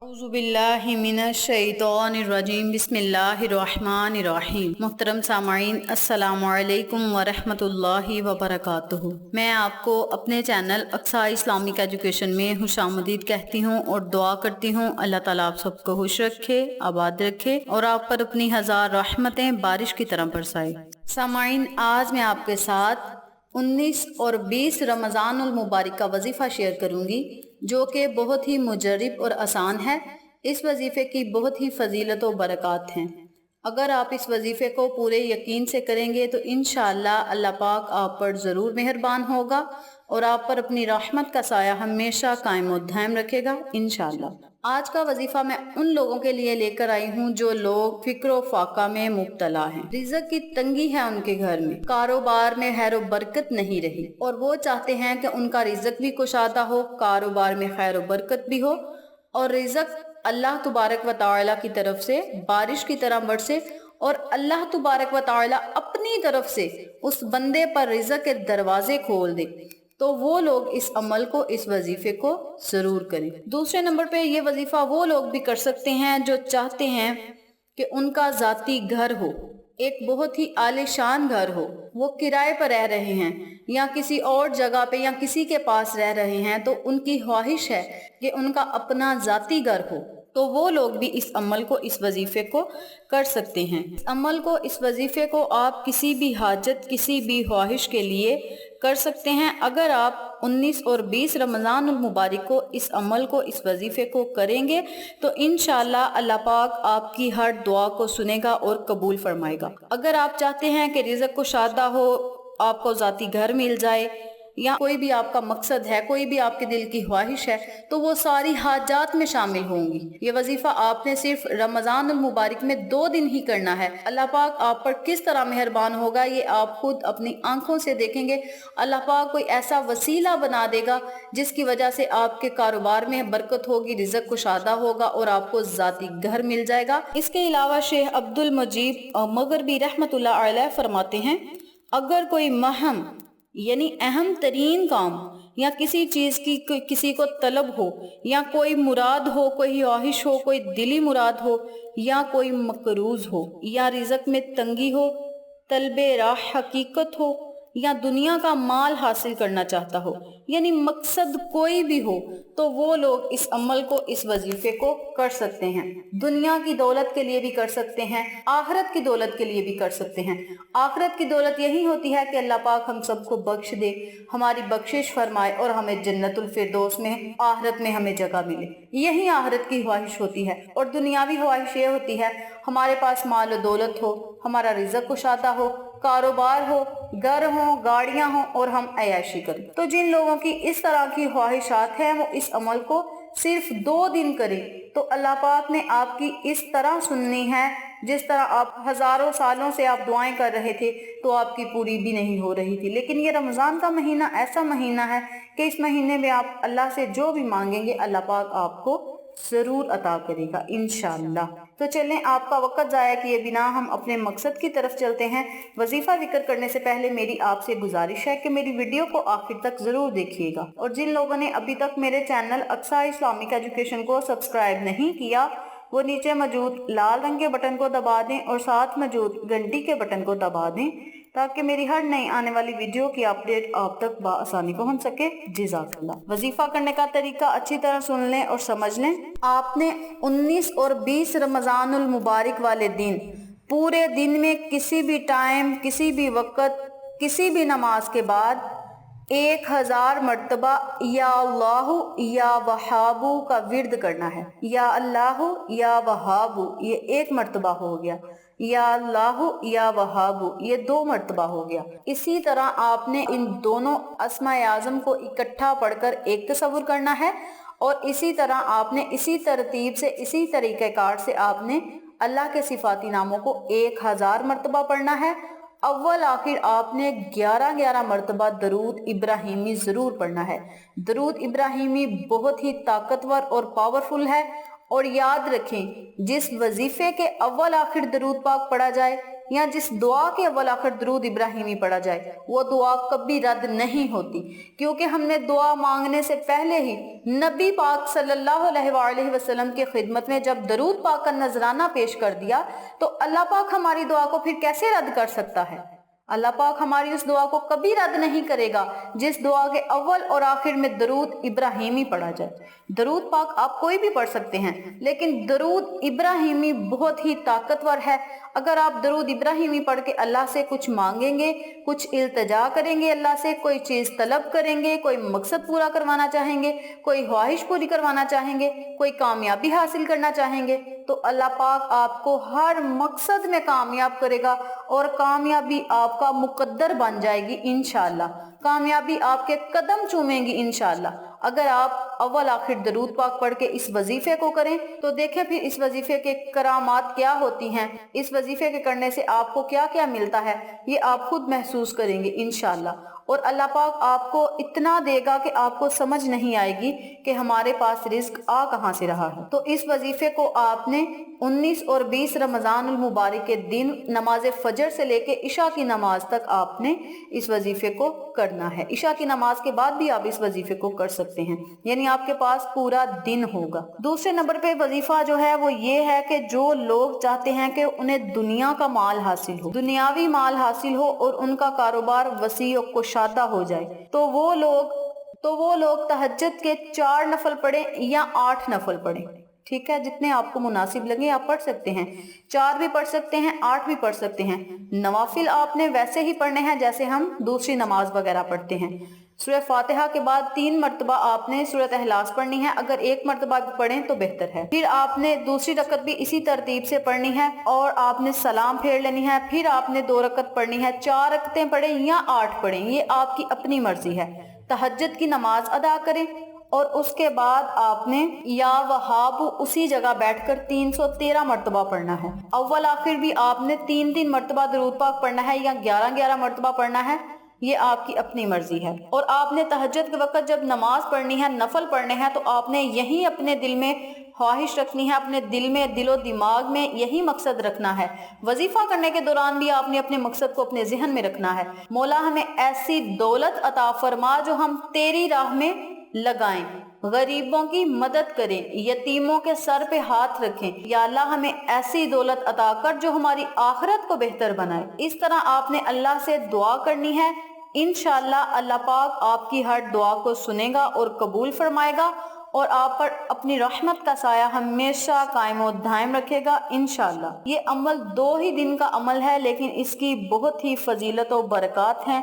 اعوذ باللہ من الشیطان الرجیم بسم اللہ الرحمن الرحیم۔ محترم سامعین، السلام علیکم ورحمۃ اللہ وبرکاتہ۔ میں آپ کو اپنے چینل اقصیٰ اسلامک ایجوکیشن میں خوش آمدید کہتی ہوں اور دعا کرتی ہوں اللہ تعالیٰ آپ سب کو خوش رکھے، آباد رکھے اور آپ پر اپنی ہزار رحمتیں بارش کی طرح برسائے۔ سامعین، آج میں آپ کے ساتھ 19 اور 20 رمضان المبارک کا وظیفہ شیئر کروں گی، جو کہ بہت ہی مجرب اور آسان ہے۔ اس وظیفے کی بہت ہی فضیلت و برکات ہیں۔ اگر آپ اس وظیفے کو پورے یقین سے کریں گے تو انشاءاللہ اللہ پاک آپ پر ضرور مہربان ہوگا اور آپ پر اپنی رحمت کا سایہ ہمیشہ قائم و دائم رکھے گا انشاءاللہ۔ آج کا وظیفہ میں ان لوگوں کے لیے لے کر آئی ہوں جو لوگ فکر و فاقہ میں مبتلا ہیں، رزق کی تنگی ہے ان کے گھر میں، کاروبار میں خیر و برکت نہیں رہی اور وہ چاہتے ہیں کہ ان کا رزق بھی کشادہ ہو، کاروبار میں خیر و برکت بھی ہو اور رزق اللہ تبارک و تعالی کی طرف سے بارش کی طرح برسے اور اللہ تبارک و تعالی اپنی طرف سے اس بندے پر رزق کے دروازے کھول دے، تو وہ لوگ اس عمل کو، اس وظیفے کو ضرور کریں۔ دوسرے نمبر پہ یہ وظیفہ وہ لوگ بھی کر سکتے ہیں جو چاہتے ہیں کہ ان کا ذاتی گھر ہو، ایک بہت ہی عالی شان گھر ہو، وہ کرائے پر رہ رہے ہیں یا کسی اور جگہ پہ یا کسی کے پاس رہ رہے ہیں تو ان کی خواہش ہے کہ ان کا اپنا ذاتی گھر ہو، تو وہ لوگ بھی اس عمل کو، اس وظیفے کو کر سکتے ہیں۔ اس عمل کو، اس وظیفے کو آپ کسی بھی حاجت، کسی بھی خواہش کے لیے کر سکتے ہیں۔ اگر آپ 19 اور 20 رمضان المبارک کو اس عمل کو، اس وظیفے کو کریں گے تو انشاءاللہ اللہ پاک آپ کی ہر دعا کو سنے گا اور قبول فرمائے گا۔ اگر آپ چاہتے ہیں کہ رزق کشادہ ہو، آپ کو ذاتی گھر مل جائے یا کوئی بھی آپ کا مقصد ہے، کوئی بھی آپ کے دل کی خواہش ہے، تو وہ ساری حاجات میں شامل ہوں گی۔ یہ وظیفہ آپ نے صرف رمضان المبارک میں 2 دن ہی کرنا ہے۔ اللہ پاک آپ پر کس طرح مہربان ہوگا یہ آپ خود اپنی آنکھوں سے دیکھیں گے۔ اللہ پاک کوئی ایسا وسیلہ بنا دے گا جس کی وجہ سے آپ کے کاروبار میں برکت ہوگی، رزق کشادہ ہوگا اور آپ کو ذاتی گھر مل جائے گا۔ اس کے علاوہ شیخ عبد المجید مغربی رحمۃ اللہ علیہ فرماتے ہیں، اگر کوئی مہم یعنی اہم ترین کام یا کسی چیز کی کسی کو طلب ہو یا کوئی مراد ہو، کوئی خواہش ہو، کوئی دلی مراد ہو یا کوئی مقروض ہو یا رزق میں تنگی ہو، طلب راہ حقیقت ہو یا دنیا کا مال حاصل کرنا چاہتا ہو، یعنی مقصد کوئی بھی ہو، تو وہ لوگ اس عمل کو، اس وظیفے کو کر سکتے ہیں۔ دنیا کی دولت کے لیے بھی کر سکتے ہیں، آخرت کی دولت کے لیے بھی کر سکتے ہیں۔ آخرت کی دولت یہی ہوتی ہے کہ اللہ پاک ہم سب کو بخش دے، ہماری بخشش فرمائے اور ہمیں جنت الفردوس میں، آخرت میں ہمیں جگہ ملے، یہی آخرت کی خواہش ہوتی ہے۔ اور دنیاوی خواہش یہ ہوتی ہے ہمارے پاس مال و دولت ہو، ہمارا رزق کشادہ ہو، کاروبار ہو، گھر ہوں، گاڑیاں ہوں اور ہم عیاشی کریں۔ تو جن لوگوں کی اس طرح کی خواہشات ہیں وہ اس عمل کو صرف 2 دن کریں تو اللہ پاک نے آپ کی اس طرح سننی ہے جس طرح آپ ہزاروں سالوں سے آپ دعائیں کر رہے تھے تو آپ کی پوری بھی نہیں ہو رہی تھی۔ لیکن یہ رمضان کا مہینہ ایسا مہینہ ہے کہ اس مہینے میں آپ اللہ سے جو بھی مانگیں گے اللہ پاک آپ کو ضرور عطا کرے گا انشاءاللہ۔ تو چلیں آپ کا وقت ضائع کیے بنا ہم اپنے مقصد کی طرف چلتے ہیں۔ وظیفہ ذکر کرنے سے پہلے میری آپ سے گزارش ہے کہ میری ویڈیو کو آخر تک ضرور دیکھیے گا، اور جن لوگوں نے ابھی تک میرے چینل اقصیٰ اسلامک ایجوکیشن کو سبسکرائب نہیں کیا وہ نیچے موجود لال رنگ کے بٹن کو دبا دیں اور ساتھ موجود گھنٹی کے بٹن کو دبا دیں تاکہ میری ہر نئی آنے والی ویڈیو کی اپڈیٹ آپ تک بآسانی پہنچ سکے۔ جزاک اللہ۔ وظیفہ کرنے کا طریقہ اچھی طرح سن لیں اور سمجھ لیں۔ آپ نے 19 اور 20 رمضان المبارک والے دن پورے دن میں کسی بھی ٹائم، کسی بھی وقت، کسی بھی نماز کے بعد 1000 مرتبہ یا اللہ یا وہاب کا ورد کرنا ہے۔ یا اللہ یا وہاب یہ 1 مرتبہ ہو گیا، یا اللہ یا وہاب یہ 2 مرتبہ ہو گیا۔ اسی طرح آپ نے ان دونوں اسماء اعظم کو اکٹھا پڑھ کر ایک تصور کرنا ہے، اور اسی طرح آپ نے اسی ترتیب سے، اسی طریقہ کار سے آپ نے اللہ کے صفاتی ناموں کو 1000 مرتبہ پڑھنا ہے۔ اول آخر آپ نے 11 مرتبہ درود ابراہیمی ضرور پڑھنا ہے۔ درود ابراہیمی بہت ہی طاقتور اور پاورفل ہے اور یاد رکھیں جس وظیفے کے اول آخر درود پاک پڑھا جائے یا جس دعا کے اول آخر درود ابراہیمی پڑھا جائے وہ دعا کبھی رد نہیں ہوتی، کیونکہ ہم نے دعا مانگنے سے پہلے ہی نبی پاک صلی اللہ علیہ وآلہ وسلم کی خدمت میں جب درود پاک کا نذرانہ پیش کر دیا تو اللہ پاک ہماری دعا کو پھر کیسے رد کر سکتا ہے؟ اللہ پاک ہماری اس دعا کو کبھی رد نہیں کرے گا جس دعا کے اول اور آخر میں درود ابراہیمی پڑھا جائے۔ درود پاک آپ کوئی بھی پڑھ سکتے ہیں، لیکن درود ابراہیمی بہت ہی طاقتور ہے۔ اگر آپ درود ابراہیمی پڑھ کے اللہ سے کچھ مانگیں گے، کچھ التجا کریں گے، اللہ سے کوئی چیز طلب کریں گے، کوئی مقصد پورا کروانا چاہیں گے، کوئی خواہش پوری کروانا چاہیں گے، کوئی کامیابی حاصل کرنا چاہیں گے، تو اللہ پاک آپ کو ہر مقصد میں کامیاب کرے گا اور کامیابی آپ کا مقدر بن جائے گی انشاءاللہ۔ کامیابی آپ کے قدم چومیں گی انشاءاللہ اگر آپ اول آخر درود پاک پڑھ کے اس وظیفے کو کریں۔ تو دیکھیں پھر اس وظیفے کے کرامات کیا ہوتی ہیں، اس وظیفے کے کرنے سے آپ کو کیا کیا ملتا ہے، یہ آپ خود محسوس کریں گے انشاءاللہ۔ اور اللہ پاک آپ کو اتنا دے گا کہ آپ کو سمجھ نہیں آئے گی کہ ہمارے پاس رزق آ کہاں سے رہا ہے۔ تو اس وظیفے کو آپ نے 19 اور 20 رمضان المبارک کے دن نماز فجر سے لے کے عشاء کی نماز تک آپ نے اس وظیفے کو کرنا ہے۔ عشاء کی نماز کے بعد بھی آپ اس وظیفے کو کر سکتے ہیں، یعنی آپ کے پاس پورا دن ہوگا۔ دوسرے نمبر پہ وظیفہ جو ہے وہ یہ ہے کہ جو لوگ چاہتے ہیں کہ انہیں دنیا کا مال حاصل ہو، دنیاوی مال حاصل ہو اور ان کا کاروبار وسیع و کشادہ ہو جائے، تو وہ لوگ تہجد کے 4 نفل پڑھیں یا 8 نفل پڑھیں، ٹھیک ہے، جتنے آپ کو مناسب لگے آپ پڑھ سکتے ہیں، 4 بھی پڑھ سکتے ہیں، 8 بھی پڑھ سکتے ہیں۔ نوافل آپ نے ویسے ہی پڑھنے ہیں جیسے ہم دوسری نماز وغیرہ پڑھتے ہیں۔ سورہ فاتحہ کے بعد 3 مرتبہ آپ نے سورۃ اخلاص پڑھنی ہے، اگر 1 مرتبہ بھی پڑھیں تو بہتر ہے۔ پھر آپ نے دوسری رکعت بھی اسی ترتیب سے پڑھنی ہے اور آپ نے سلام پھیر لینی ہے، پھر آپ نے 2 رکعت پڑھنی ہے، 4 رکعتیں پڑھیں یا 8 پڑھیں، یہ آپ کی اپنی مرضی ہے۔ تہجد کی نماز ادا کریں اور اس کے بعد آپ نے یا وہاب اسی جگہ بیٹھ کر 313 مرتبہ پڑھنا ہے۔ اول آخر بھی آپ نے 3 مرتبہ درود پاک پڑھنا ہے یا 11 مرتبہ پڑھنا ہے، یہ آپ کی اپنی مرضی ہے۔ اور آپ نے تہجد کے وقت جب نماز پڑھنی ہے، نفل پڑھنے ہیں، تو آپ نے یہی اپنے دل میں خواہش رکھنی ہے، اپنے دل میں، دل و دماغ میں یہی مقصد رکھنا ہے۔ وظیفہ کرنے کے دوران بھی آپ نے اپنے مقصد کو اپنے ذہن میں رکھنا ہے، مولا ہمیں ایسی دولت عطا فرما جو ہم تیری راہ میں لگائیں، غریبوں کی مدد کریں، یتیموں کے سر پہ ہاتھ رکھیں، یا اللہ ہمیں ایسی دولت عطا کر جو ہماری آخرت کو بہتر بنائے۔ اس طرح آپ نے اللہ سے دعا کرنی ہے، انشاءاللہ اللہ پاک آپ کی ہر دعا کو سنے گا اور قبول فرمائے گا اور آپ پر اپنی رحمت کا سایہ ہمیشہ قائم و دائم رکھے گا انشاءاللہ۔ یہ عمل 2 ہی دن کا عمل ہے، لیکن اس کی بہت ہی فضیلت و برکات ہیں،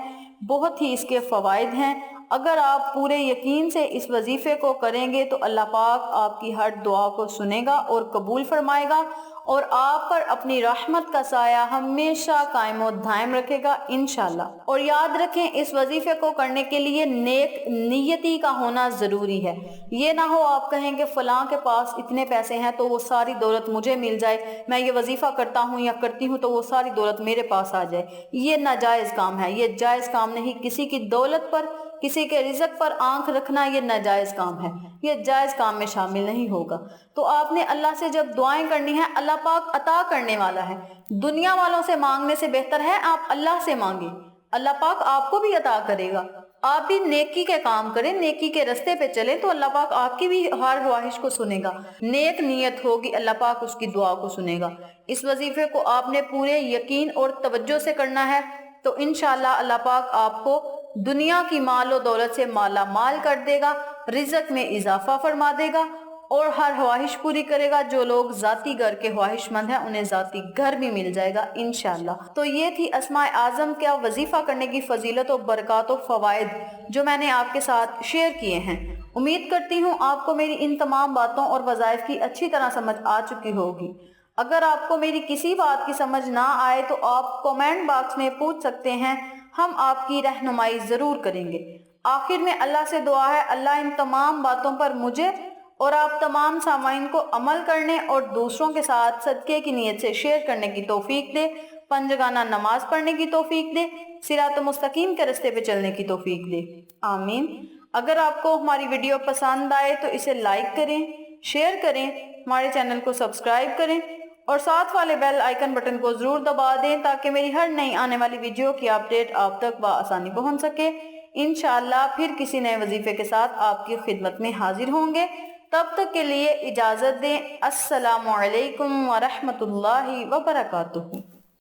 بہت ہی اس کے فوائد ہیں۔ اگر آپ پورے یقین سے اس وظیفے کو کریں گے تو اللہ پاک آپ کی ہر دعا کو سنے گا اور قبول فرمائے گا اور آپ پر اپنی رحمت کا سایہ ہمیشہ قائم و دائم رکھے گا انشاءاللہ۔ اور یاد رکھیں اس وظیفے کو کرنے کے لیے نیک نیتی کا ہونا ضروری ہے۔ یہ نہ ہو آپ کہیں کہ فلاں کے پاس اتنے پیسے ہیں تو وہ ساری دولت مجھے مل جائے، میں یہ وظیفہ کرتا ہوں یا کرتی ہوں تو وہ ساری دولت میرے پاس آ جائے، یہ ناجائز کام ہے، یہ جائز کام نہیں۔ کسی کی دولت پر، کسی کے رزق پر آنکھ رکھنا یہ ناجائز کام ہے، یہ جائز کام میں شامل نہیں ہوگا۔ تو آپ نے اللہ سے جب دعائیں کرنی ہیں، اللہ پاک عطا کرنے والا ہے، دنیا والوں سے مانگنے سے بہتر ہے آپ اللہ سے مانگیں، اللہ پاک آپ کو بھی عطا کرے گا۔ آپ بھی نیکی کے کام کریں، نیکی کے رستے پہ چلیں تو اللہ پاک آپ کی بھی ہر خواہش کو سنے گا، نیک نیت ہوگی اللہ پاک اس کی دعا کو سنے گا۔ اس وظیفے کو آپ نے پورے یقین اور توجہ سے کرنا ہے تو انشاءاللہ اللہ پاک آپ کو دنیا کی مال و دولت سے مالا مال کر دے گا، رزق میں اضافہ فرما دے گا اور ہر خواہش پوری کرے گا۔ جو لوگ ذاتی گھر کے خواہش مند ہیں انہیں ذاتی گھر بھی مل جائے گا انشاءاللہ۔ تو یہ تھی اسماء اعظم کا وظیفہ کرنے کی فضیلت و برکات و فوائد جو میں نے آپ کے ساتھ شیئر کیے ہیں۔ امید کرتی ہوں آپ کو میری ان تمام باتوں اور وظائف کی اچھی طرح سمجھ آ چکی ہوگی۔ اگر آپ کو میری کسی بات کی سمجھ نہ آئے تو آپ کومنٹ باکس میں پوچھ سکتے ہیں، ہم آپ کی رہنمائی ضرور کریں گے۔ آخر میں اللہ سے دعا ہے اللہ ان تمام باتوں پر مجھے اور آپ تمام سامعین کو عمل کرنے اور دوسروں کے ساتھ صدقے کی نیت سے شیئر کرنے کی توفیق دے، پنجگانہ نماز پڑھنے کی توفیق دے، صراط مستقیم کے راستے پہ چلنے کی توفیق دے، آمین۔ اگر آپ کو ہماری ویڈیو پسند آئے تو اسے لائک کریں، شیئر کریں ہمارے چینل کو سبسکرائب کریں اور ساتھ والے بیل آئیکن بٹن کو ضرور دبا دیں تاکہ میری ہر نئی آنے والی ویڈیو کی اپڈیٹ آپ تک بآسانی پہنچ سکے۔ انشاءاللہ پھر کسی نئے وظیفے کے ساتھ آپ کی خدمت میں حاضر ہوں گے۔ تب تک کے لیے اجازت دیں۔ السلام علیکم ورحمۃ اللہ وبرکاتہ۔